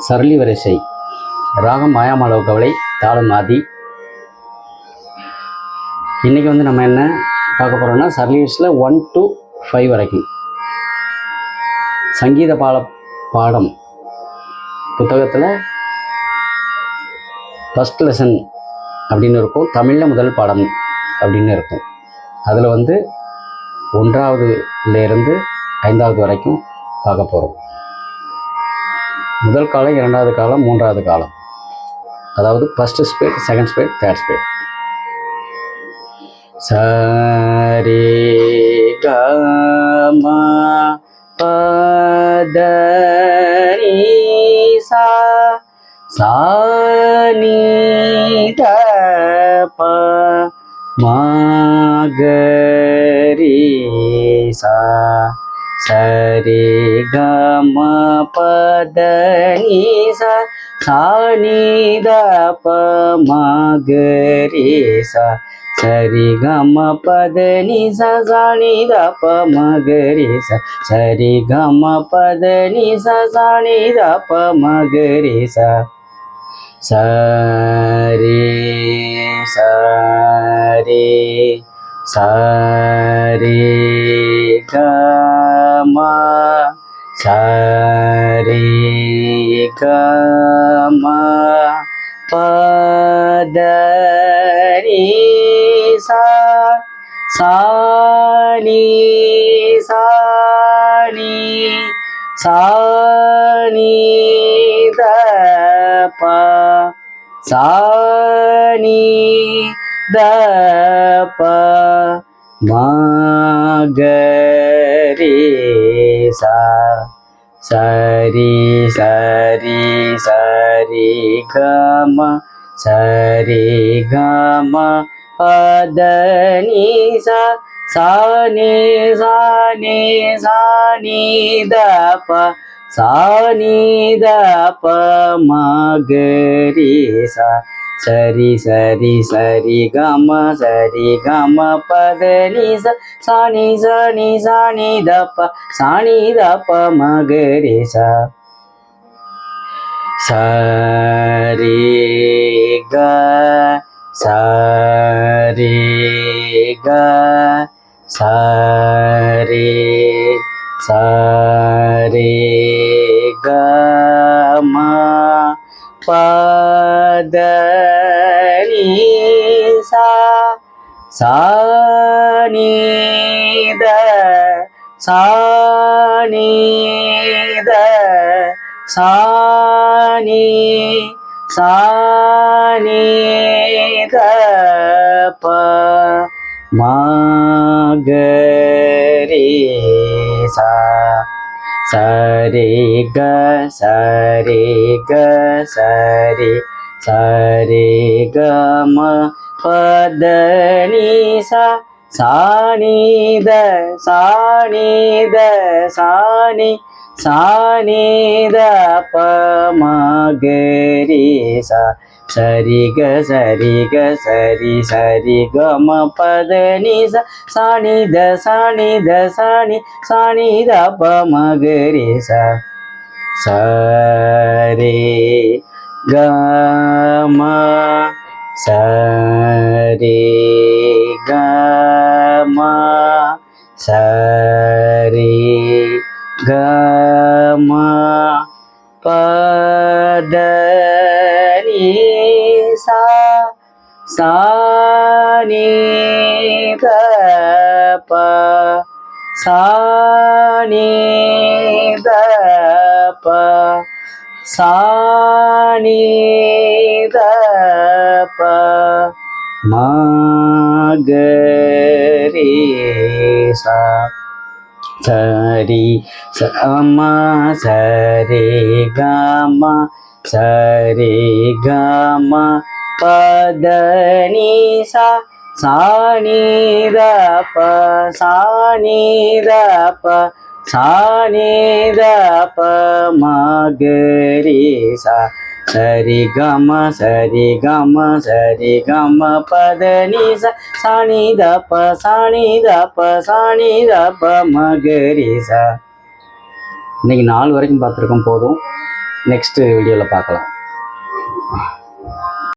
சரளி வரிசை ராகம் மாயாமாளவ கவலை தாளம் ஆதி. இன்றைக்கி நம்ம என்ன பார்க்க போகிறோம்னா சரளி வரிசையில் 1 to 5 வரைக்கும் சங்கீத பாடம் புத்தகத்தில் ஃபஸ்ட் லெசன் அப்படின்னு இருக்கும், தமிழில் முதல் பாடம் அப்படின்னு இருக்கும். அதில் 1ஆவதுலேருந்து 5ஆவது வரைக்கும் பார்க்க போகிறோம். முதல் காலம், 2ஆவது காலம், 3ஆவது காலம், அதாவது first speed, second speed, third speed. சரி கம பத நீ சா சா நீ த ப ம க ரி சா சரி கம பத நீ சா சா நீ த ப ம க ரி சா சரி கம பத நீ சா சா நீ த ப ம க ரி சா சரி கம பத நீ சா சா நீ த ப ம க ரி சா சரி சரி சரி கம சரி கம பத நீ சா சா நீ சா நீ சா நீ த ப சா நீ த ப ம க ரி சா சரி சரி சரி கம சரி கம பத நீ சா சா நீ சா நீ சா நீ த ப சா நீ த ப ம க ரி சா சரி சரி சரி கம சரி கம பத நீ சா சா நீ சா நீ சா நீ த ப சா நீ த ப ம க ரி சா சரி க சரி க சரி சரி க ம பத நீ சா சா நீ த சா நீ த சா நீ சா நீ த ப ம க ரி சா சரி க சரி க சரி சரி க ம பத நீ சா சா நீ த சா நீ த சா நீ சா நீ த ப ம க ரி சா சரி க சரி க சரி சரி க ம பத நீ சா சா நீ த சா நீ த சா நீ சா நீ த ப ம க ரி சா சரி க ம சரி க ம சரி க ம பத நீ சா சா நீ த ப சா நீ த ப சா நீ த ப ம க ரி சா சரி சம சரி கம சரி கம பத நீ சா சா நீ த ப சா நீ த ப சா நீ த ப ம க ரி சா சரி கம சரி கம சரி கம பத நீ சா சா நீ த ப சா நீ த ப சா நீ த ப ம க ரி சா. இன்னைக்கு 4 வரைக்கும் பார்த்துருக்கோம், போதும். நெக்ஸ்ட் வீடியோவில் பார்க்கலாம்.